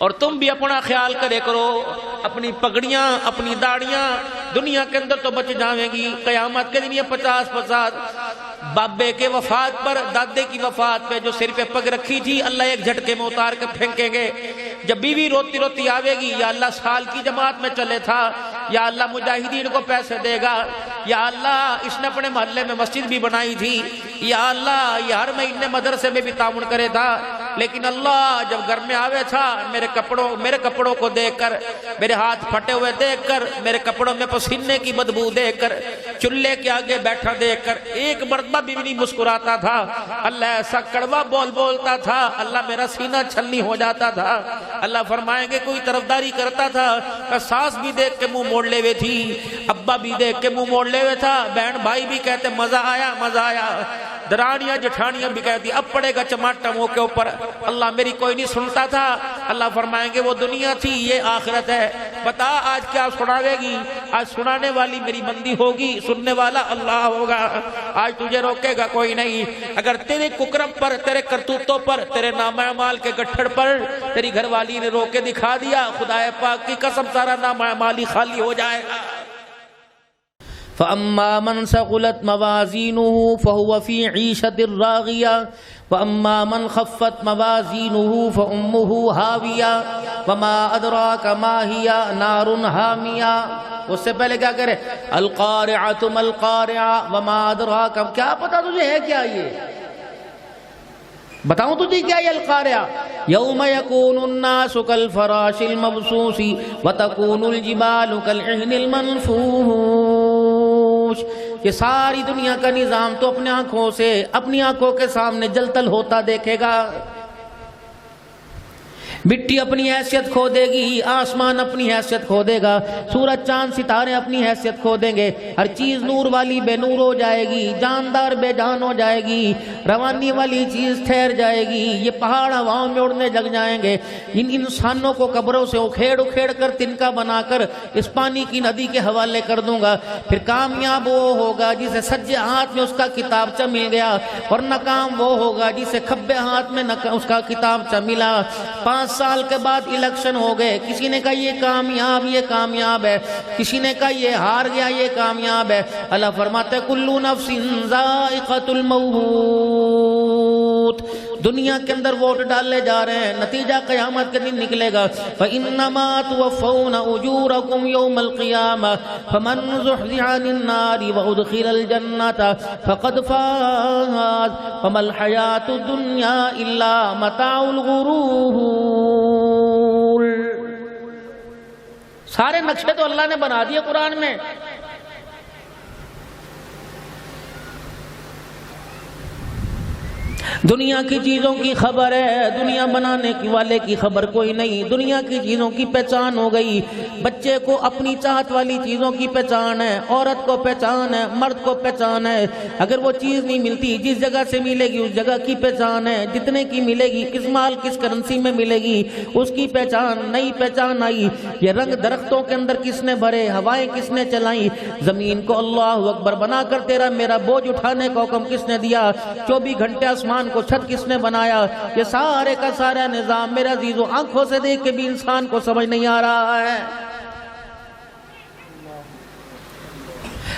اور تم بھی اپنا خیال کرے کرو، اپنی پگڑیاں اپنی داڑیاں دنیا کے اندر تو بچ جاویں گی، قیامت کے دن یہ 50 بابے کے وفات پر، دادے کی وفات پہ جو سر پہ پگ رکھی تھی اللہ ایک جھٹکے میں اتار کے پھینکیں گے۔ جب بیوی روتی روتی آوے گی، یا اللہ سال کی جماعت میں چلے تھا، یا اللہ مجاہدین کو پیسے دے گا، یا اللہ اس نے اپنے محلے میں مسجد بھی بنائی تھی، یا اللہ یہ ہر مہینے مدرسے میں بھی تعاون کرے تھا، لیکن اللہ جب گھر میں آوے تھا میرے کپڑوں کو دیکھ کر، میرے ہاتھ پھٹے ہوئے دیکھ کر، میرے کپڑوں میں پسینے کی بدبو دیکھ کر، چولہے کے آگے بیٹھا دیکھ کر ایک مرتبہ بھی نہیں مسکراتا تھا، اللہ ایسا کڑوا بولتا تھا، اللہ میرا سینہ چھلنی ہو جاتا تھا۔ اللہ فرمائیں گے کوئی طرفداری کرتا تھا کہ ساس بھی دیکھ کے منہ موڑ لے ہوئے تھی، ابا بھی دیکھ کے منہ موڑ لے ہوئے تھا، بہن بھائی بھی کہتے مزہ آیا، درانیاں جٹھانیاں بھی کہتی اب پڑے گا چماٹا منہ کے اوپر، اللہ میری کوئی نہیں سنتا تھا۔ اللہ فرمائیں گے وہ دنیا تھی یہ آخرت ہے، بتا آج کیا سناوے گی؟ آج سنانے والی میری بندی ہوگی، سننے والا اللہ ہوگا، آج تجھے روکے گا کوئی نہیں۔ اگر تیرے ککرم پر، تیرے کرتوتوں پر، تیرے نامہ اعمال کے گٹھڑ پر تیری گھر والی نے روک کے دکھا دیا، خدا پاک کی قسم سارا نامہ اعمال خالی ہو جائے گا۔ فَأَمَّا مَنْ ثَقُلَتْ مَوَازِينُهُ فَهُوَ فِي عِيشَةٍ رَاغِيَةٍ وَأَمَّا مَنْ خَفَّتْ مَوَازِينُهُ فَأُمُّهُ هَاوِيَةٌ وَمَا أَدْرَاكَ مَا هِيَ نَارٌ حَامِيَةٌ۔ اس سے پہلے کیا کرے؟ القارعۃ ما القارعۃ وما ادراک، کیا پتا تجھے ہے کیا یہ؟ بتاؤں تجھے کیا یہ القارعہ؟ یوم یکون الناس کالفراش المبثوث وتکون الجبال کالعہن المنفوش۔ یہ ساری دنیا کا نظام تو اپنی آنکھوں کے سامنے جلتل ہوتا دیکھے گا، مٹی اپنی حیثیت کھو دے گی، آسمان اپنی حیثیت کھو دے گا، سورج چاند ستارے اپنی حیثیت کھو دیں گے، ہر چیز نور والی بے نور ہو جائے گی، جاندار بے جان ہو جائے گی، روانی والی چیز ٹھہر جائے گی، یہ پہاڑ ہواؤں میں اڑنے لگ جائیں گے، ان انسانوں کو قبروں سے اکھیڑ کر تنکا بنا کر اس پانی کی ندی کے حوالے کر دوں گا۔ پھر کامیاب وہ ہوگا جسے سجے ہاتھ میں اس کا کتابچہ مل گیا، اور ناکام وہ ہوگا جسے کھبے ہاتھ میں اس کا کتابچہ ملا۔ 5 سال کے بعد الیکشن ہو گئے، کسی نے کہا یہ کامیاب ہے، کسی نے کہا یہ ہار گیا یہ کامیاب ہے۔ اللہ فرماتے کلو نفس ذائقۃ الموت، دنیا کے اندر ووٹ ڈالے جا رہے ہیں، نتیجہ قیامت کے دن نکلے گا۔ فَإِنَّمَا تُوَفَّوْنَ أُجُورَكُمْ يَوْمَ الْقِيَامَةِ فَمَنْ زُحْزِحَ عَنِ النَّارِ وَأُدْخِلَ الْجَنَّةَ فَقَدْ فَازَ وَمَا الْحَيَاةُ الدُّنْيَا إِلَّا مَتَاعُ الْغُرُورِ۔ سارے نقشے تو اللہ نے بنا دیے قرآن میں۔ دنیا کی چیزوں کی خبر ہے، دنیا بنانے والے کی خبر کوئی نہیں۔ دنیا کی چیزوں کی پہچان ہو گئی، بچے کو اپنی چاہت والی چیزوں کی پہچان ہے، عورت کو پہچان ہے، مرد کو پہچان ہے۔ اگر وہ چیز نہیں ملتی، جس جگہ سے ملے گی اس جگہ کی پہچان ہے، جتنے کی ملے گی، کس مال کس کرنسی میں ملے گی اس کی پہچان، نئی پہچان آئی۔ یہ رنگ درختوں کے اندر کس نے بھرے، ہوائیں کس نے چلائیں، زمین کو اللہ اکبر بنا کر تیرا میرا بوجھ اٹھانے کا حکم کس نے دیا، 24 گھنٹے آسمان کو چھت کس نے بنایا، یہ سارے کا سارا نظام میرے عزیزوں آنکھوں سے دیکھ کے بھی انسان کو سمجھ نہیں آ رہا ہے۔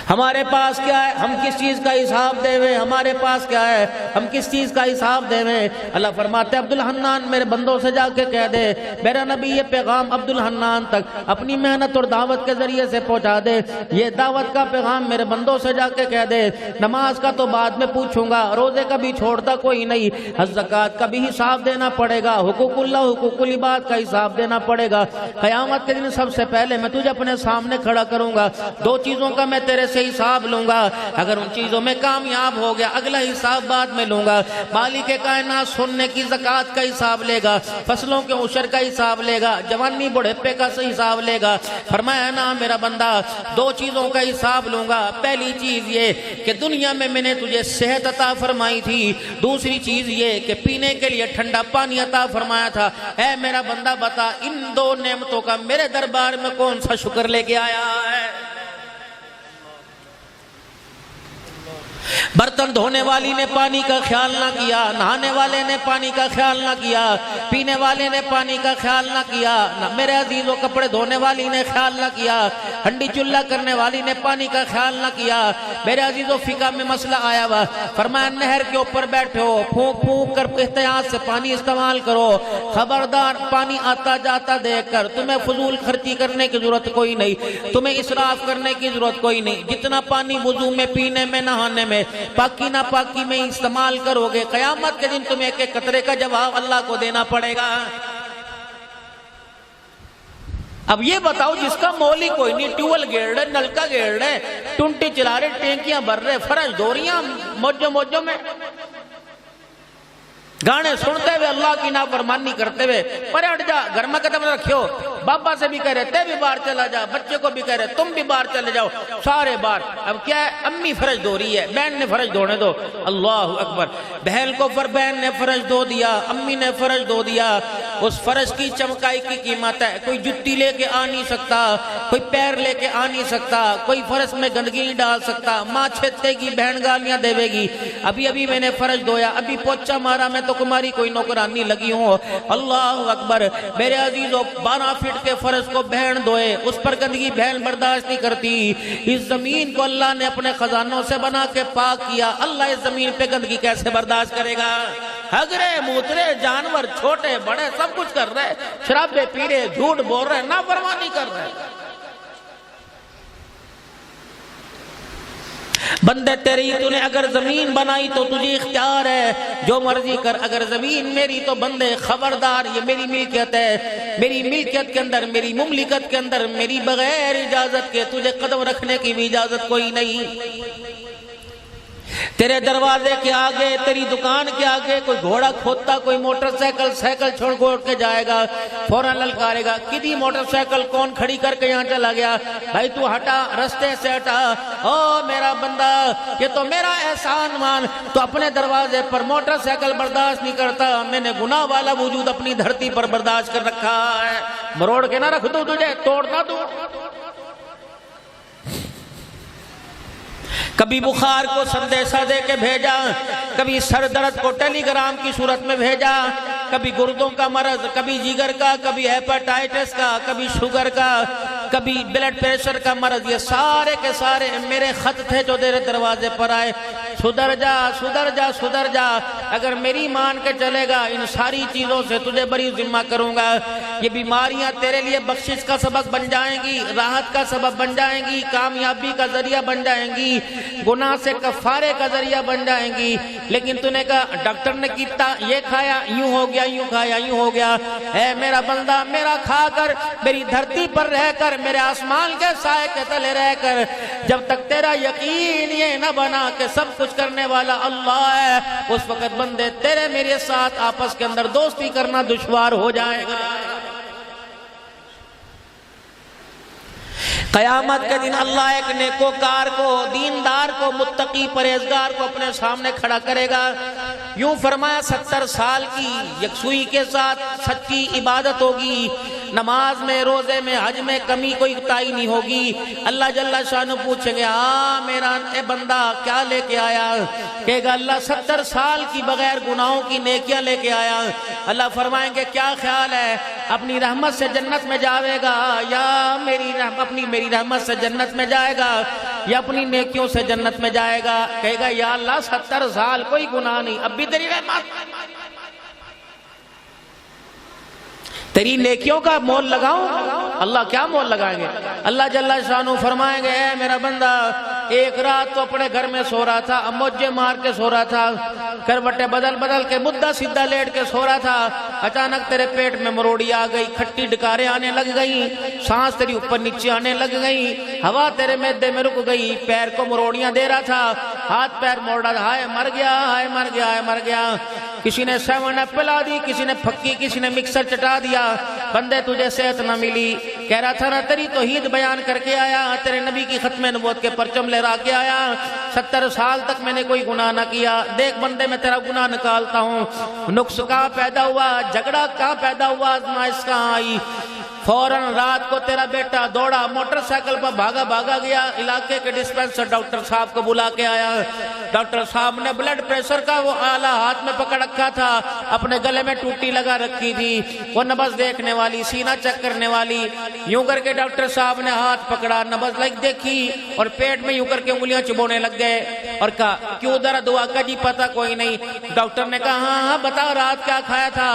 ہمارے پاس کیا ہے، ہم کس چیز کا حساب دے ہوئے، ہمارے پاس کیا ہے، ہم کس چیز کا حساب دے ہوئے۔ اللہ فرماتے عبد الحنان میرے بندوں سے جا کے کہہ دے، میرا نبی یہ پیغام عبد الحنان تک اپنی محنت اور دعوت کے ذریعے سے پہنچا دے، یہ دعوت کا پیغام میرے بندوں سے جا کے کہہ دے، نماز کا تو بعد میں پوچھوں گا، روزے کا بھی چھوڑتا کوئی نہیں، زکوٰۃ کا بھی حساب دینا پڑے گا، حقوق اللہ حقوق العباد کا حساب دینا پڑے گا۔ قیامت کے دن سب سے پہلے میں تجھے اپنے سامنے کھڑا کروں گا، 2 چیزوں کا میں تیرے سے حساب لوں گا، اگر ان چیزوں میں کامیاب ہو گیا اگلا حساب بعد میں لوں گا۔ مالک کائنات سننے کی زکوٰۃ کا حساب لے گا، فصلوں کے عشر کا حساب لے گا، جوانی بڑھاپے کا حساب لے گا۔ فرمایا نا میرا بندہ 2 چیزوں کا حساب لوں گا، پہلی چیز یہ کہ دنیا میں میں نے تجھے صحت عطا فرمائی تھی، دوسری چیز یہ کہ پینے کے لیے ٹھنڈا پانی عطا فرمایا تھا۔ اے میرا بندہ بتا ان 2 نعمتوں کا میرے دربار میں کون سا شکر لے کے آیا ہے؟ برتن دھونے والی نے پانی کا خیال نہ کیا، نہانے والے نے پانی کا خیال نہ کیا، پینے والے نے پانی کا خیال نہ کیا، میرے عزیزوں کپڑے دھونے والی نے خیال نہ کیا، ہنڈی چولہا کرنے والی نے پانی کا خیال نہ کیا۔ میرے عزیزوں فقہ میں مسئلہ آیا ہوا، فرمایا نہر کے اوپر بیٹھے ہو، پھونک پھونک کر احتیاط سے پانی استعمال کرو، خبردار پانی آتا جاتا دیکھ کر تمہیں فضول خرچی کرنے کی ضرورت کوئی نہیں، تمہیں اسراف کرنے کی ضرورت کوئی نہیں، جتنا پانی وضو میں، پینے میں، نہانے میں، پاکی نہ پاکی میں استعمال کرو گے، قیامت کے دن تمہیں ایک ایک قطرے کا جواب اللہ کو دینا پڑے گا۔ اب یہ بتاؤ جس کا مول ہی کوئی نہیں، ٹیوبل گیڑ رہے، نلکا گیڑ رہے، ٹنٹی چلا رہے، ٹینکیاں بھر رہے، فرش دوریاں موجوں میں گانے سنتے ہوئے، اللہ کی نافرمانی کرتے ہوئے، پرے ہٹ جا، گھر میں قدم رکھو، بابا سے بھی کہہ رہے تے بھی باہر چلا جا، بچے کو بھی کہہ رہے تم بھی باہر چلے جاؤ، سارے باہر۔ اب کیا ہے، امی فرش دھو رہی ہے، بہن نے فرش دھونے دو، اللہ اکبر، بہن کو بہن نے فرش دھو دیا، امی نے فرش دھو دیا۔ اس فرش کی چمکائی کی قیمت ہے، کوئی جتی لے کے آ نہیں سکتا، کوئی پیر لے کے آ نہیں سکتا، کوئی فرش میں گندگی نہیں ڈال سکتا، ماں چھیتے گی، بہن گالیاں دے گی، ابھی میں نے فرش دھویا، ابھی پوچھا مارا، میں تو تمہاری کوئی نوکرانی لگی ہوں، اللہ اکبر۔ میرے عزیزوں 12 فٹ کے فرش کو بہن دھوئے، اس پر گندگی بہن برداشت نہیں کرتی۔ اس زمین کو اللہ نے اپنے خزانوں سے بنا کے پاک کیا، اللہ اس زمین پہ گندگی کیسے برداشت کرے گا؟ ہگرے موترے جانور چھوٹے بڑے سب کچھ کر رہے، شرابے پی رہے، جھوٹ بول رہے، نافرمانی کر رہے۔ بندے تیری تو نے اگر زمین بنائی تو تجھے اختیار ہے، جو مرضی کر، اگر زمین میری تو بندے خبردار یہ میری ملکیت ہے، میری ملکیت کے اندر، میری مملکت کے اندر میری بغیر اجازت کے تجھے قدم رکھنے کی بھی اجازت کوئی نہیں۔ تیرے دروازے کے آگے، تیری دکان کے آگے کوئی گھوڑا کھوتا، کوئی موٹر سائیکل چھوڑ کے جائے گا، فوراں للکارے گا، کدی موٹر سائیکل کون کھڑی کر کے یہاں چلا گیا؟ بھائی تو ہٹا، رستے سے ہٹا، او میرا بندہ یہ تو میرا احسان مان، تو اپنے دروازے پر موٹر سائیکل برداشت نہیں کرتا، میں نے گناہ والا وجود اپنی دھرتی پر برداشت کر رکھا ہے، مروڑ کے نہ رکھ دوں تجھے، توڑنا دوں۔ کبھی بخار کو سندیشہ دے کے بھیجا، کبھی سر درد کو ٹیلی گرام کی صورت میں بھیجا، کبھی گردوں کا مرض، کبھی جگر کا، کبھی ہیپاٹائٹس کا، کبھی شوگر کا، کبھی بلڈ پریشر کا مرض، یہ سارے کے سارے میرے خط تھے جو تیرے دروازے پر آئے۔ سدھر جا، سدھر جا، سدھر جا، اگر میری مان کے چلے گا ان ساری چیزوں سے تجھے بری ذمہ کروں گا۔ یہ بیماریاں تیرے لیے بخشش کا سبب بن جائیں گی، راحت کا سبب بن جائیں گی، کامیابی کا ذریعہ بن جائیں گی، گناہ سے کفارے کا ذریعہ بن جائیں گی۔ لیکن تو نے کہا ڈاکٹر نے کیتا، یہ کھایا یوں ہو گیا، یوں کھایا یوں ہو گیا۔ اے میرا بندہ، میرا کھا کر، میری دھرتی پر رہ کر، میرے آسمان کے سائے کے تلے رہ کر، جب تک تیرا یقین یہ نہ بنا کہ سب کچھ کرنے والا اللہ ہے، اس وقت بندے تیرے میرے ساتھ آپس کے اندر دوستی کرنا دشوار ہو جائے گا۔ قیامت کے دن اللہ ایک نیکوکار کو، دیندار کو، متقی پرہیزگار کو اپنے سامنے کھڑا کرے گا۔ یوں فرمایا 70 سال کی یکسوئی کے ساتھ سچی عبادت ہوگی، نماز میں، روزے میں، حج میں کمی کوئی کوتاہی نہیں ہوگی۔ اللہ جل شانہ پوچھیں گے میرا اے بندہ کیا لے کے آیا؟ کہے گا اللہ 70 سال کی بغیر گناہوں کی نیکیاں لے کے آیا۔ اللہ فرمائیں گے کیا خیال ہے، اپنی رحمت سے جنت میں جاوے گا یا میری رحمت سے جنت میں جائے گا یا اپنی نیکیوں سے جنت میں جائے گا؟ کہے گا یا اللہ 70 سال کوئی گناہ نہیں، اب بھی تیری رحمت، تیری نیکیوں کا مول لگاؤں؟ اللہ کیا مول لگائیں گے؟ اللہ جل شانہ فرمائیں گے اے میرا بندہ، ایک رات تو اپنے گھر میں سو رہا تھا، موجے مار کے سو رہا تھا، کروٹیں بدل بدل کے مدہ سیدھا لیٹ کے سو رہا تھا، اچانک تیرے پیٹ میں مروڑی آ گئی، کھٹی ڈکاریں آنے لگ گئیں، سانس تیری اوپر نیچے آنے لگ گئیں، ہوا تیرے معدے میں رک گئی، پیر کو مروڑیاں دے رہا تھا، ہاتھ پیر موڑ رہا تھا، ہائے مر گیا، ہائے مر گیا، ہائے مر گیا۔ کسی نے 7 اپ پلا دی، کسی نے پھکی، کسی نے مکسر چٹا دیا، بندے تجھے صحت نہ ملی، کہہ رہا تھا نا تیری توحید بیان کر کے آیا، تیرے نبی کی ختم نبوت کے پرچم لہرا کے آیا، 70 سال تک میں نے کوئی گناہ نہ کیا، دیکھ بندے میں تیرا گناہ نکالتا ہوں۔ نقص کہاں پیدا ہوا، جھگڑا کہاں پیدا ہوا، آزمائش کہاں آئی؟ فوراً رات کو تیرا بیٹا دوڑا، موٹر سائیکل پر بھاگا گیا، علاقے کے ڈسپینسر ڈاکٹر صاحب کو بلا کے آیا۔ ڈاکٹر صاحب نے بلڈ پریشر کا وہ آلہ ہاتھ میں پکڑ رکھا تھا، اپنے گلے میں ٹوٹی لگا رکھی تھی، وہ نبض دیکھنے والی، سینہ چیک کرنے والی، یوں کر کے ڈاکٹر صاحب نے ہاتھ پکڑا، نبض دیکھی اور پیٹ میں یوں کر کے انگلیاں چبونے لگ گئے اور کہا کیوں درد ہوا؟ کا جی پتہ کوئی نہیں۔ ڈاکٹر نے کہا ہاں بتا رات کیا کھایا تھا؟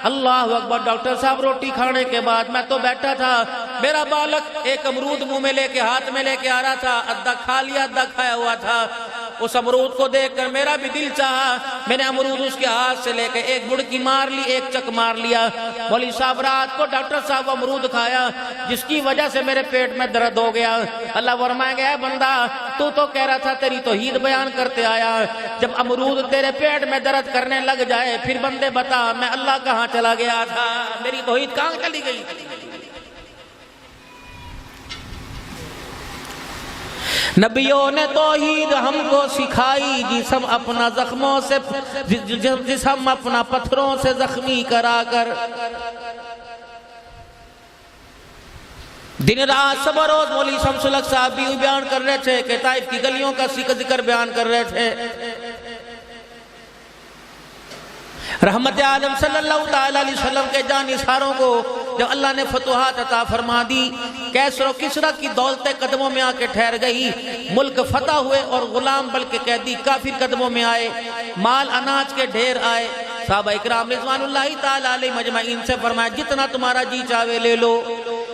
اللہ اکبر، ڈاکٹر صاحب روٹی کھانے کے بعد میں تو بیٹھا تھا، میرا بالک ایک امرود منہ میں لے کے ہاتھ میں لے کے آ رہا تھا، آدھا کھا لیا آدھا کھایا ہوا تھا۔ اس امرود کو دیکھ کر میرا بھی دل چاہا، میں نے امرود اس کے ہاتھ سے لے کے ایک بڑکی مار لی، ایک چک مار لیا۔ مولوی صاحب رات کو ڈاکٹر صاحب امرود کھایا جس کی وجہ سے میرے پیٹ میں درد ہو گیا۔ اللہ فرمائے گا اے بندہ تو کہہ رہا تھا تیری توحید بیان کرتے آیا، جب امرود تیرے پیٹ میں درد کرنے لگ جائے پھر بندے بتا میں اللہ کہاں چلا گیا تھا، میری توحید کہاں چلی گئی؟ نبیوں نے توحید ہم کو سکھائی، جسم اپنا زخموں سے جسم اپنا پتھروں سے زخمی کرا کر، دن رات صبح روز مولوی شمس الحق صاحب بھی بیان کر رہے تھے کہ طائف کی گلیوں کا ذکر بیان کر رہے تھے۔ رحمت عالم صلی اللہ تعالی علیہ وسلم کے جانثاروں کو جب اللہ نے فتوحات عطا فرما دی، کیسر و کسریٰ کی دولتیں قدموں میں آ کے ٹھہر گئی، ملک فتح ہوئے اور غلام بلکہ قیدی کافر قدموں میں آئے، مال اناج کے ڈھیر آئے۔ صحابہ اکرام رضوان اللہ تعالی علیہ مجمعین سے فرمایا جتنا تمہارا جی چاہے لے لو،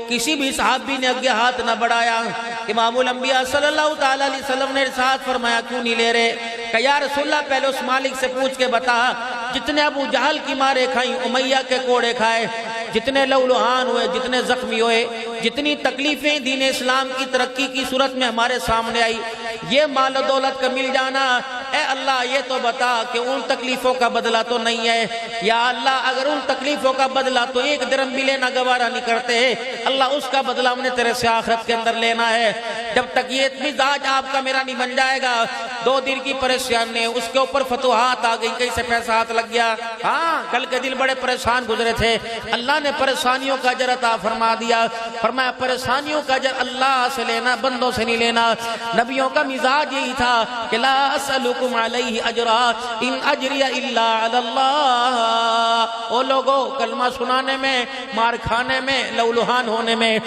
کسی بھی صحابی نے آگے ہاتھ نہ بڑھایا۔ امام الانبیاء صلی اللہ تعالی علیہ وسلم نے ارشاد فرمایا کیوں نہیں لے رہے؟ کہ یا رسول اللہ پہلے اس مالک سے پوچھ کے بتا، جتنے ابو جہل کی مارے کھائیں، امیہ کے کوڑے کھائے، جتنے لہولہان ہوئے، جتنے زخمی ہوئے، جتنی تکلیفیں دین اسلام کی ترقی کی صورت میں ہمارے سامنے آئی، یہ مال و دولت کا مل جانا، اے اللہ یہ تو بتا کہ ان تکلیفوں کا بدلہ تو نہیں ہے، یا اللہ اگر ان تکلیفوں کا بدلہ تو ایک درہم بھی لینا گوارا نہیں کرتے، اللہ اس کا بدلہ ہم نے تیرے سے آخرت کے اندر لینا ہے۔ جب تک یہ مزاج آپ کا میرا نہیں بن جائے گا، 2 دن کی پریشانی، اس کے اوپر فتوحات آ گئی، کہیں سے پیسہ ہاتھ لگ گیا، ہاں کل کے دن بڑے پریشان گزرے تھے، اللہ نے پریشانیوں کا اجر عطا فرما دیا۔ فرمایا پریشانیوں کا اجر اللہ سے لینا، بندوں سے نہیں لینا۔ نبیوں کا مزاج یہی تھا کہ لا اسألکم علیہ اجرا ان اجری الا علی اللہ۔ او لوگوں کلمہ سنانے میں، مار کھانے میں، لہولہان ہونے میں،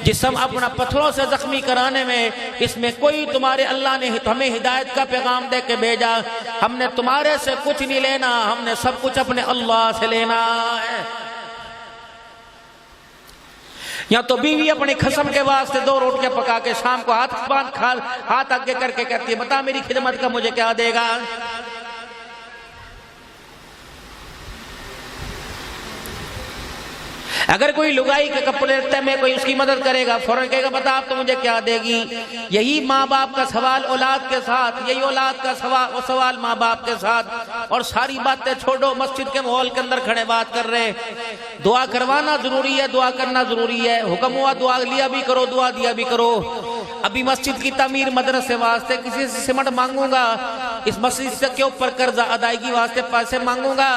جسم اپنا پتھروں سے زخمی کرانے میں، اس میں کوئی تمہارے اللہ نے ہمیں ہدایت کا پیغام دے کے بھیجا، ہم نے تمہارے سے کچھ نہیں لینا، ہم نے سب کچھ اپنے اللہ سے لینا ہے۔ یا تو بیوی اپنی قسم کے واسطے 2 روٹیاں پکا کے شام کو ہاتھ آگے کر کے کہتی ہے بتا میری خدمت کا مجھے کیا دے گا؟ اگر کوئی لگائی کے کپڑے لیتے میں کوئی اس کی مدد کرے گا، فوراً کہے گا بتا آپ تو مجھے کیا دے گی؟ یہی ماں باپ کا سوال اولاد کے ساتھ، یہی اولاد کا سوال ماں باپ کے ساتھ۔ اور ساری باتیں چھوڑو، مسجد کے ماحول کے اندر کھڑے بات کر رہے ہیں، دعا کروانا ضروری ہے، دعا کرنا ضروری ہے، حکم ہوا دعا لیا بھی کرو، دعا دیا بھی کرو۔ ابھی مسجد کی تعمیر مدرسے واسطے کسی سے سمٹ مانگوں گا، اس مسجد کے اوپر قرضہ ادائیگی واسطے پیسے مانگوں گا،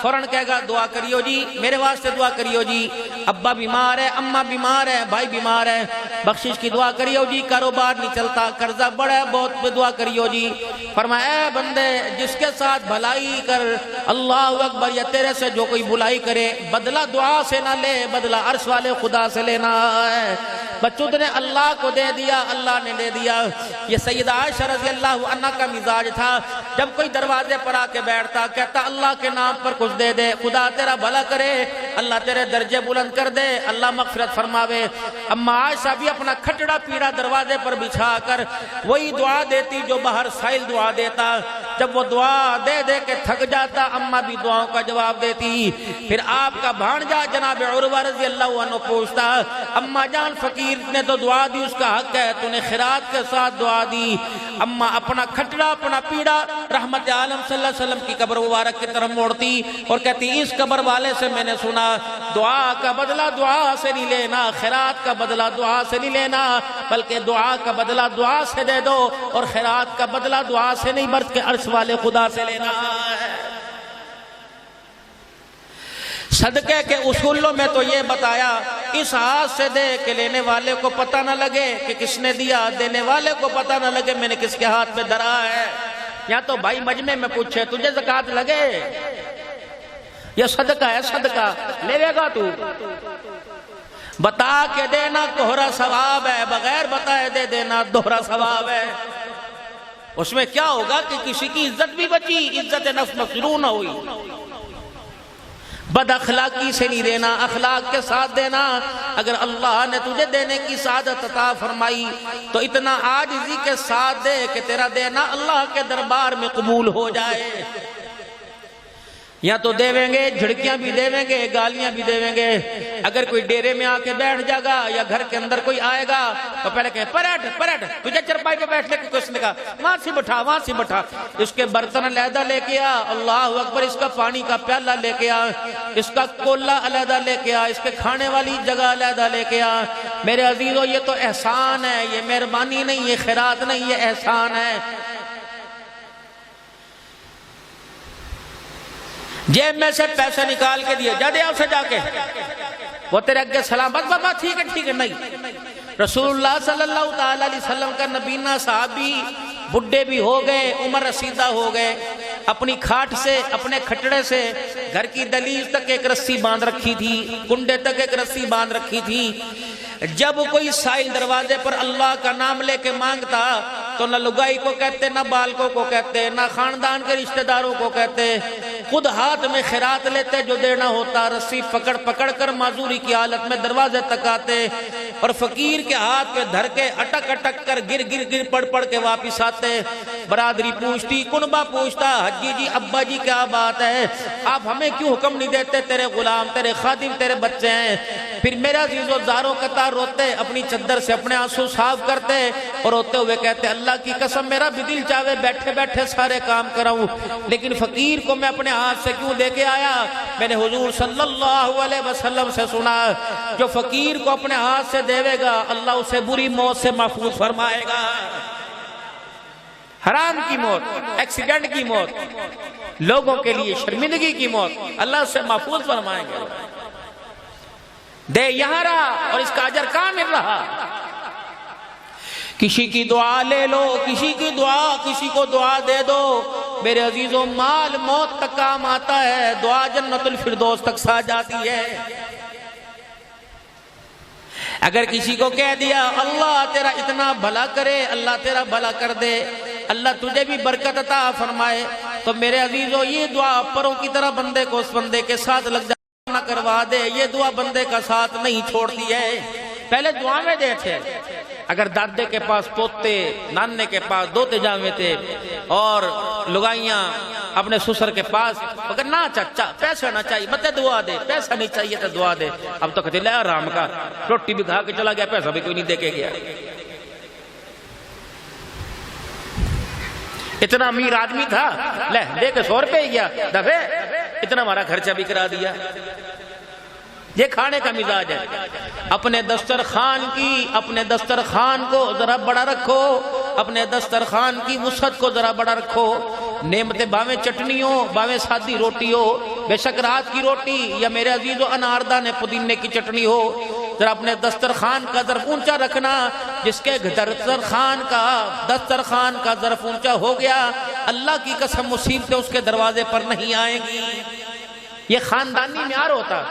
فوراً کہے گا دعا کریو جی، میرے واسطے دعا کریو جی، ابا بیمار ہے، اماں بیمار ہے، بھائی بیمار ہے، بخشش کی دعا کریو جی، کاروبار نہیں چلتا، قرضہ بڑا ہے بہت، دعا کریو جی۔ فرمایا اے بندے جس کے ساتھ بھلائی کر، اللہ اکبر، یا تیرے سے جو کوئی بھلائی کرے بدلہ دعا سے نہ لے، بدلہ عرش والے خدا سے لینا ہے۔ بچوں نے اللہ کو دے دیا، اللہ نے دے دیا۔ یہ سیدہ عائشہ رضی اللہ عنہ کا مزاج تھا، جب کوئی دروازے پر آ کے بیٹھتا کہتا اللہ کے نام پر کچھ دے دے، خدا تیرا بھلا کرے، اللہ تیرے درجے بلند کر دے، اللہ مغفرت فرماوے۔ اما عائشہ بھی اپنا کھٹڑا پیڑا دروازے پر بچھا کر وہی دعا دیتی جو باہر سائل دعا دیتا۔ جب وہ دعا دے دے کے تھک جاتا، اما بھی دعاؤں کا جواب دیتی۔ پھر آپ کا بھانجا جناب عروہ رضی اللہ عنہ پوچھتا اما جان فقیر نے تو دعا دی، اس کا حق ہے، تو نے خیرات کے ساتھ دعا دی۔ اما اپنا کھٹڑا اپنا پیڑا رحمت عالم صلی اللہ علیہ وسلم کی قبر مبارک کی طرف موڑتی اور کہتی اس قبر والے سے میں نے سنا دعا کا بدلہ دعا سے نہیں لینا، خیرات کا بدلہ دعا سے نہیں لینا، بلکہ دعا کا بدلہ دعا سے دے دو، اور خیرات کا بدلہ دعا سے نہیں بلکہ عرش والے خدا سے لینا ہے۔ صدقے کے اصولوں میں تو یہ بتایا، اس ہاتھ سے دے کہ لینے والے کو پتہ نہ لگے کہ کس نے دیا، دینے والے کو پتہ نہ لگے میں نے کس کے ہاتھ میں دھرا ہے۔ یا تو بھائی مجمع میں پوچھے تجھے زکوٰۃ لگے؟ یہ صدقہ ہے، صدقہ لے گا تو؟ بتا کے دینا دوہرا ثواب ہے، بغیر بتائے دے دینا دوہرا ثواب ہے۔ اس میں کیا ہوگا کہ کسی کی عزت بھی بچی، عزت نفس مفروغ نہ ہوئی۔ بد اخلاقی سے نہیں دینا، اخلاق کے ساتھ دینا۔ اگر اللہ نے تجھے دینے کی سعادت عطا فرمائی تو اتنا عاجزی کے ساتھ دے کہ تیرا دینا اللہ کے دربار میں قبول ہو جائے۔ یا تو دیویں گے، جھڑکیاں بھی دیویں گے، گالیاں بھی دیویں گے۔ اگر کوئی ڈیرے میں آ کے بیٹھ جائے گا یا گھر کے اندر کوئی آئے گا تو پہلے کہیں پلٹ پلٹ، تجھے چرپائی پہ بیٹھنے کی کس نے کہا؟ وہاں سے بٹھا، وہاں سے بٹھا۔ اس کے برتن علیحدہ لے کے آ، اللہ اکبر، اس کا پانی کا پیالہ لے کے آ، اس کا کولہ علیحدہ لے کے آ، اس کے کھانے والی جگہ علیحدہ لے کے آ۔ میرے عزیزو یہ تو احسان ہے، یہ مہربانی نہیں، یہ خیرات نہیں، یہ احسان ہے۔ جیب میں سے پیسے نکال کے دیے، جا دے اسے جا کے، وہ تیرے اگے سلام، بس بابا ٹھیک ہے ٹھیک ہے، نہیں۔ رسول اللہ صلی اللہ تعالیٰ علیہ وسلم کا نبینا صحابی بڈھے بھی ہو گئے، عمر رسیدہ ہو گئے، اپنی کھاٹ سے، اپنے کھٹڑے سے گھر کی دہلیز تک ایک رسی باندھ رکھی تھی، کنڈے تک ایک رسی باندھ رکھی تھی۔ جب کوئی سائل دروازے پر اللہ کا نام لے کے مانگتا تو نہ لگائی کو کہتے، نہ بالکوں کو کہتے، نہ خاندان کے رشتہ داروں کو کہتے، خود ہاتھ میں خیرات لیتے، جو دینا ہوتا رسی پکڑ پکڑ کر معذوری کی حالت میں دروازے تک آتے، اور فقیر کے ہاتھ پہ دھر کے اٹک اٹک کر گر گر گر پڑ پڑ کے واپس آتے۔ برادری پوچھتی، کنبہ پوچھتا، حجی جی ابا جی کیا بات ہے، آپ ہمیں کیوں حکم نہیں دیتے، تیرے غلام، تیرے خادم، تیرے بچے ہیں۔ پھر میرا عزیز و زاروں قطار روتے، اپنی چادر سے اپنے آنسو صاف کرتے اور روتے ہوئے کہتے، اللہ کی قسم میرا بھی دل چاہے بیٹھے بیٹھے سارے کام کراؤں، لیکن فقیر کو میں اپنے ہاتھ سے کیوں دے کے آیا؟ میں نے حضور صلی اللہ علیہ وسلم سے سنا، جو فقیر کو اپنے ہاتھ سے دے گا اللہ اسے بری موت سے محفوظ فرمائے گا، حرام کی موت، ایکسیڈنٹ کی موت، لوگوں کے لیے شرمندگی کی موت، اللہ اسے محفوظ فرمائے گا۔ دے یہاں رہا اور اس کا اجر کہاں مل رہا؟ کسی کی دعا لے لو، کسی کی دعا، کسی کو دعا دے دو۔ میرے عزیزوں، مال موت تک کام آتا ہے، دعا جنت الفردوس تک سا جاتی ہے۔ اگر کسی کو کہہ دیا اللہ تیرا اتنا بھلا کرے، اللہ تیرا بھلا کر دے، اللہ تجھے بھی برکت عطا فرمائے، تو میرے عزیزوں یہ دعا پروں کی طرح بندے کو اس بندے کے ساتھ لگ جا نہ کروا دے، یہ دعا بندے کا ساتھ نہیں چھوڑتی ہے۔ پہلے دعا میں دے تھے، اگر دادے کے پاس پوتے، نانے کے پاس دوتے جاوے تھے، اور لگائیاں اپنے سسر کے پاس، اگر نہ چچا پیسہ نہ چاہیے مت دعا دے، پیسہ نہیں چاہیے تو دعا دے۔ اب تو کہتے لے آرام کا، روٹی بھی کھا کے چلا گیا، پیسہ بھی کوئی نہیں دے کے گیا۔ اتنا امیر آدمی تھا، لے دے کے 100 روپے گیا، دفے اتنا ہمارا خرچہ بھی کرا دیا۔ یہ کھانے کا مزاج ہے۔ اپنے دسترخوان کو ذرا بڑا رکھو، اپنے دسترخوان کی وسعت کو ذرا بڑا رکھو۔ نعمتیں باویں چٹنی ہو، باویں سادی روٹی ہو، بے شک رات کی روٹی یا میرے عزیزو اناردانے پودینے کی چٹنی ہو، ذرا اپنے دسترخوان کا ظرف اونچا رکھنا۔ جس کے دسترخوان کا ظرف اونچا ہو گیا، اللہ کی قسم مصیبتیں اس کے دروازے پر نہیں آئیں گی۔ یہ خاندانی معیار ہوتا۔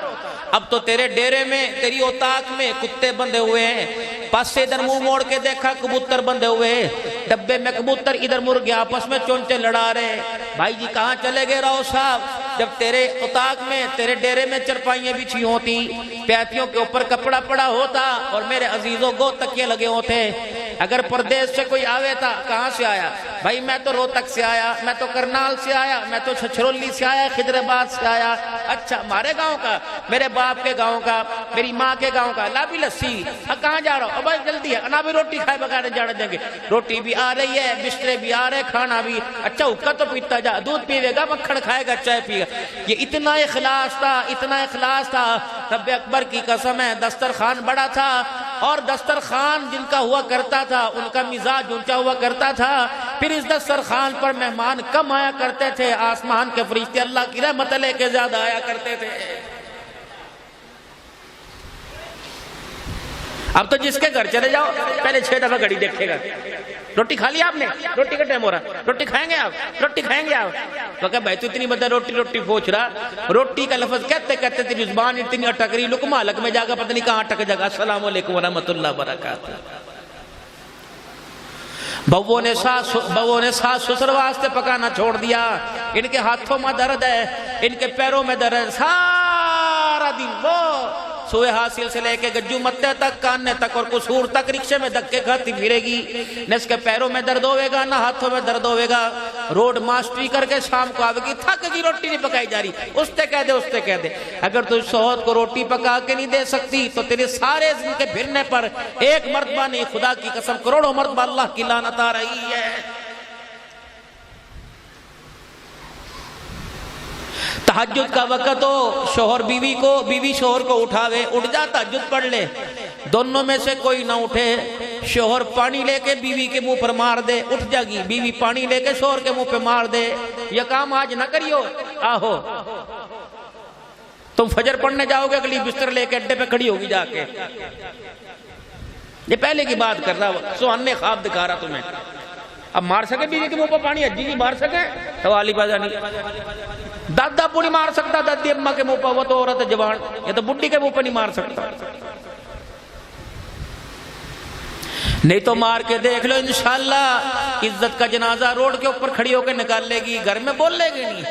اب تو تیرے ڈیرے میں، تیری اوتاق میں کتے بندھے ہوئے ہیں، پاس سے ادھر منہ موڑ کے دیکھا کبوتر بندھے ہوئے ہیں، ڈبے میں کبوتر، ادھر مرغے آپس میں چونچے لڑا رہے ہیں۔ بھائی جی کہاں چلے گئے راؤ صاحب؟ جب تیرے اوتاق میں، تیرے ڈیرے میں چرپائیاں بچھی ہوتی، پیاتیوں کے اوپر کپڑا پڑا ہوتا، اور میرے عزیزوں گو تکیے لگے ہوتے، اگر پردیس سے کوئی آوے تھا، کہاں سے آیا؟ بھائی میں تو روہتک سے آیا، میں تو کرنال سے آیا، میں تو چھچھرولی سے آیا، خضرآباد سے آیا۔ اچھا ہمارے گاؤں کا، میرے باپ کے گاؤں کا، میری ماں کے گاؤں کا، لا بھی لسی، کہاں جا رہا ہوں؟ بھائی جلدی ہے، نا بھی روٹی کھائے بغیر جانے دیں گے، روٹی بھی آ رہی ہے، بسترے بھی آ رہے، کھانا بھی۔ اچھا حکا تو پیتا جا، دودھ پیوے گا، مکھن کھائے گا، چائے پیے گا۔ یہ اتنا اخلاص تھا، اتنا اخلاص تھا۔ رب اکبر کی قسم ہے، دسترخوان بڑا تھا، اور دسترخوان جن کا ہوا کرتا تھا ان کا مزاج اونچا ہوا کرتا تھا۔ پھر اس دسترخوان پر مہمان کم آیا کرتے تھے، آسمان کے فرشتے اللہ کی رحمت لے کے زیادہ آیا کرتے تھے۔ اب تو جس کے گھر چلے جاؤ پہلے 6 دفعہ گھڑی دیکھے گا، روٹی کھا لی آپ نے؟ روٹی کا ٹائم ہو رہا، روٹی کھائیں گے آپ؟ روٹی کھائیں گے آپ؟ تو کہ بھائی تو اتنی مدد روٹی روٹی پوچھ رہا، روٹی کا لفظ کہتے کہتے تیری زبان اتنی اٹک رہی، لقمہ حلق میں جا کر پتہ نہیں کہاں اٹک جائے گا۔ السلام علیکم ورحمۃ اللہ وبرکاتہ۔ بہووں نے ساس سسر واسطے پکانا چھوڑ دیا، ان کے ہاتھوں میں درد ہے، ان کے پیروں میں درد ہے، سارا دن وہ سوئے حاصل سے لے کے گجو متے تک، کاننے تک اور قصور تک رکشے میں دھکے کھاتی پھرے گی، نہ اس کے پیروں میں درد ہوئے گا نہ ہاتھوں میں درد ہوئے گا۔ روڈ ماسٹری کر کے شام کو آوے گی، تھک گی، روٹی نہیں پکائی جا رہی، اس تے کہہ دے۔ اگر تو شوہر کو روٹی پکا کے نہیں دے سکتی تو تیرے سارے زن کے پھرنے پر ایک مرتبہ نہیں، خدا کی قسم کروڑوں مرتبہ اللہ کی لعنت آ رہی ہے۔ تہجد کا وقت ہو، شوہر بیوی کو، بیوی شوہر کو اٹھاوے، اٹھ جا تہجد پڑھ لے، دونوں میں سے کوئی نہ اٹھے، شوہر پانی لے کے بیوی کے منہ پر مار دے، اٹھ جا گی، بیوی پانی لے کے شوہر کے منہ پہ مار دے۔ یہ کام آج نہ کریو، آہو تم فجر پڑھنے جاؤ گے، اگلی بستر لے کے اڈے پہ کھڑی ہوگی جا کے۔ یہ پہلے کی بات کر رہا ہوں، سوہنے خواب دکھا رہا تمہیں۔ اب مار سکے بیوی کے منہ پہ پانی؟ اجی جی مار سکے؟ سوالی بازا نہیں۔ دادا پوری مار سکتا، دادی اماں کے منہ پہ، وہ تو عورت جوان، یہ تو بڈی کے منہ پہ نہیں مار سکتا۔ نہیں تو مار کے دیکھ لو، انشاءاللہ عزت کا جنازہ روڈ کے اوپر کھڑی ہو کے نکال لے گی، گھر میں بول لے گی نہیں،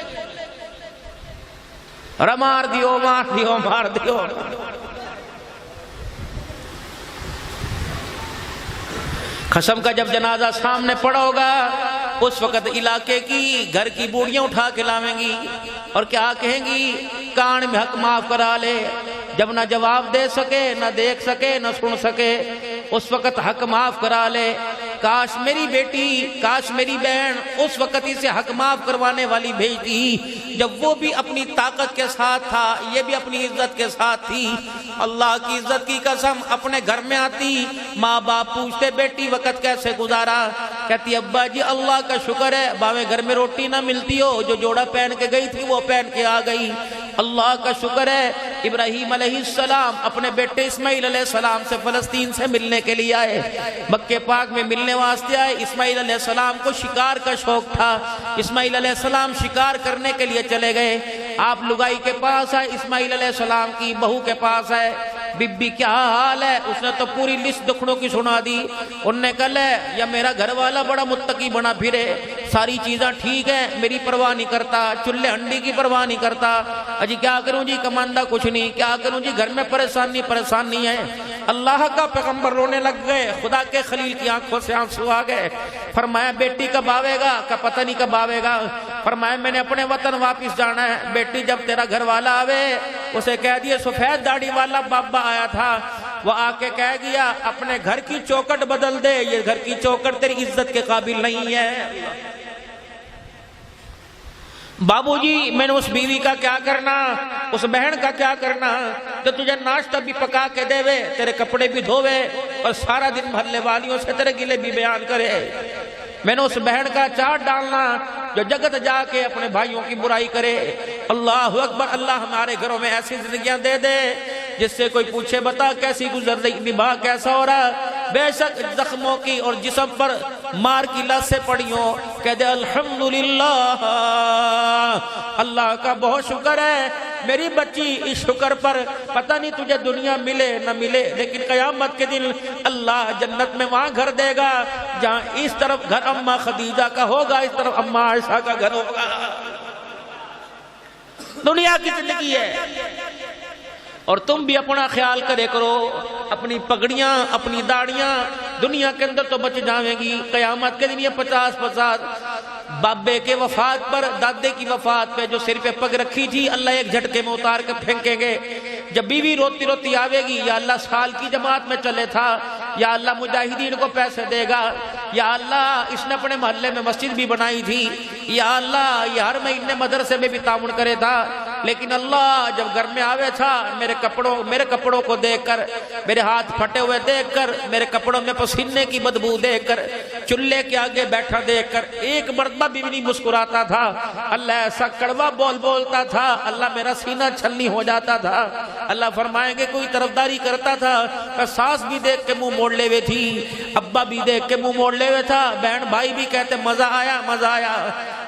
مار دیو مار دیو مار دیو۔ قسم کا جب جنازہ سامنے پڑا ہوگا، اس وقت علاقے کی گھر کی بوڑیاں اٹھا کے لاویں گی اور کیا کہیں گی؟ کان میں حق معاف کرا لے۔ جب نہ جواب دے سکے، نہ دیکھ سکے، نہ سن سکے، اس وقت حق معاف کرا لے۔ کاش میری بیٹی، کاش میری بہن اس وقت اسے حق معاف کروانے والی بھیجتی، جب وہ بھی اپنی طاقت کے ساتھ تھا، یہ بھی اپنی عزت کے ساتھ تھی۔ اللہ کی عزت کی قسم، اپنے گھر میں آتی، ماں باپ پوچھتے بیٹی وقت کیسے گزارا؟ کہتی ابا جی اللہ کا شکر ہے، باویں گھر میں روٹی نہ ملتی ہو، جو جوڑا پہن کے گئی تھی وہ پہن کے آ گئی، اللہ کا شکر ہے۔ ابراہیم علیہ السلام اپنے بیٹے اسماعیل علیہ السلام سے فلسطین سے ملنے کے لیے آئے، مکہ پاک میں ملنے واسطے آئے۔ اسماعیل علیہ السلام کو شکار کا شوق تھا، اسماعیل علیہ السلام شکار کرنے کے لیے چلے گئے۔ آپ لگائی کے پاس آئے، اسماعیل علیہ السلام کی بہو کے پاس آئے، بی بی کیا حال ہے؟ اس نے تو پوری لسٹ دکھڑوں کی سنا دی۔ انہوں نے کہا لے یا میرا گھر والا بڑا متقی بنا پھرے، ساری چیزیں ٹھیک ہیں، میری پرواہ نہیں کرتا، چولہے ہنڈی کی پرواہ نہیں کرتا، اجی کیا کروں جی کماندہ کچھ نہیں، کیا کروں جی گھر میں پریشانی ہے۔ اللہ کا پیغمبر رونے لگ گئے، خدا کے خلیل کی آنکھوں سے آنسو آ گئے۔ فرمایا بیٹی کب آوے گا؟ کہ پتہ نہیں کب آوے گا۔ فرمایا میں نے اپنے وطن واپس جانا ہے۔ بیٹی جب تیرا گھر والا آوے اسے کہہ دیے سفید داڑھی والا بابا آیا تھا، وہ آ کے کہہ گیا اپنے گھر کی چوکٹ بدل دے، یہ گھر کی چوکٹ تیری عزت کے قابل نہیں ہے۔ بابو جی میں نے اس بیوی کا کیا کرنا، اس بہن کا کیا کرنا جو تجھے ناشتہ بھی پکا کے دے وے، تیرے کپڑے بھی دھوے اور سارا دن بھلے والیوں سے تیرے گلے بھی بیان کرے۔ میں نے اس بہن کا چاٹ ڈالنا جو جگت جا کے اپنے بھائیوں کی برائی کرے۔ اللہ اکبر، اللہ ہمارے گھروں میں ایسی زندگیاں دے دے جس سے کوئی پوچھے بتا کیسی گزر رہی، نباہ کیسا ہو رہا، بے شک زخموں کی اور جسم پر مار کی لاسیں پڑی ہوں، کہہ دے الحمدللہ، اللہ کا بہت شکر ہے میری بچی، اس شکر پر پتہ نہیں تجھے دنیا ملے نہ ملے، لیکن قیامت کے دن اللہ جنت میں وہاں گھر دے گا جہاں اس طرف گھر اماں خدیجہ کا ہوگا، اس طرف اماں عائشہ کا گھر ہوگا۔ دنیا کی زندگی ہے، اور تم بھی اپنا خیال کرے کرو، اپنی پگڑیاں، اپنی داڑیاں دنیا کے اندر تو بچ جاویں گی، قیامت کے دن یہ 50 بابے کے وفات پر، دادے کی وفات پہ جو سر پہ پگ رکھی تھی اللہ ایک جھٹکے میں اتار کے پھینکیں گے۔ جب بیوی روتی روتی آوے گی، یا اللہ سال کی جماعت میں چلے تھا، یا اللہ مجاہدین کو پیسے دے گا، یا اللہ اس نے اپنے محلے میں مسجد بھی بنائی تھی، یا اللہ یہ ہر مہینے مدرسے میں بھی تعاون کرے تھا، لیکن اللہ جب گھر میں آوے تھا میرے کپڑوں کو دیکھ کر، میرے ہاتھ پھٹے ہوئے دیکھ کر، میرے کپڑوں میں پسینے کی بدبو دیکھ کر، چولہے کے آگے بیٹھا دیکھ کر ایک مرتبہ بھی نہیں مسکراتا تھا، اللہ ایسا کڑوا بولتا تھا، اللہ میرا سینہ چھلنی ہو جاتا تھا۔ اللہ فرمائیں گے کوئی طرفداری کرتا تھا، ساس بھی دیکھ کے منہ موڑ لے ہوئے تھی، ابا بھی دیکھ کے منہ موڑ لے ہوئے تھا، بہن بھائی بھی کہتے مزہ آیا مزہ آیا،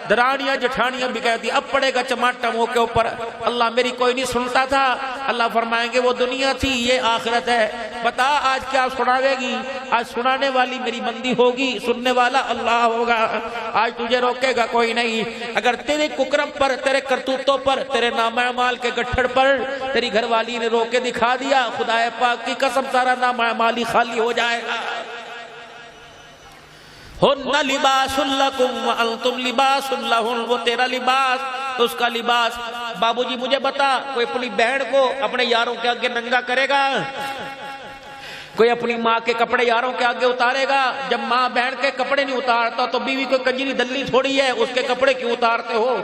درانیاں جٹھانیاں بھی کہتی اب پڑے گا چماٹا منہ کے اوپر، اللہ میری کوئی نہیں سنتا تھا۔ اللہ فرمائیں گے وہ دنیا تھی یہ آخرت ہے، بتا آج کیا سناوے گی؟ آج سنانے والی میری بندی ہوگی، سننے والا اللہ ہوگا، آج تجھے روکے گا کوئی نہیں۔ اگر تیرے ککرم پر، تیرے کرتوتوں پر، تیرے نام اعمال کے گٹھڑ پر تیری گھر والی نے روک کے دکھا دیا، خدا پاک کی قسم سارا نام اعمال خالی ہو جائے گا۔ ہن لباس لکم وانتم لباس لہن، وہ تیرا لباس اس کا لباس۔ بابو جی مجھے بتا، کوئی اپنی بہن کو اپنے یاروں کے آگے ننگا کرے گا؟ کوئی اپنی ماں کے کپڑے یاروں کے آگے اتارے گا؟ جب ماں بہن کے کپڑے نہیں اتارتا تو بیوی کو کنجری دلی تھوڑی ہے، اس کے کپڑے کیوں اتارتے ہو؟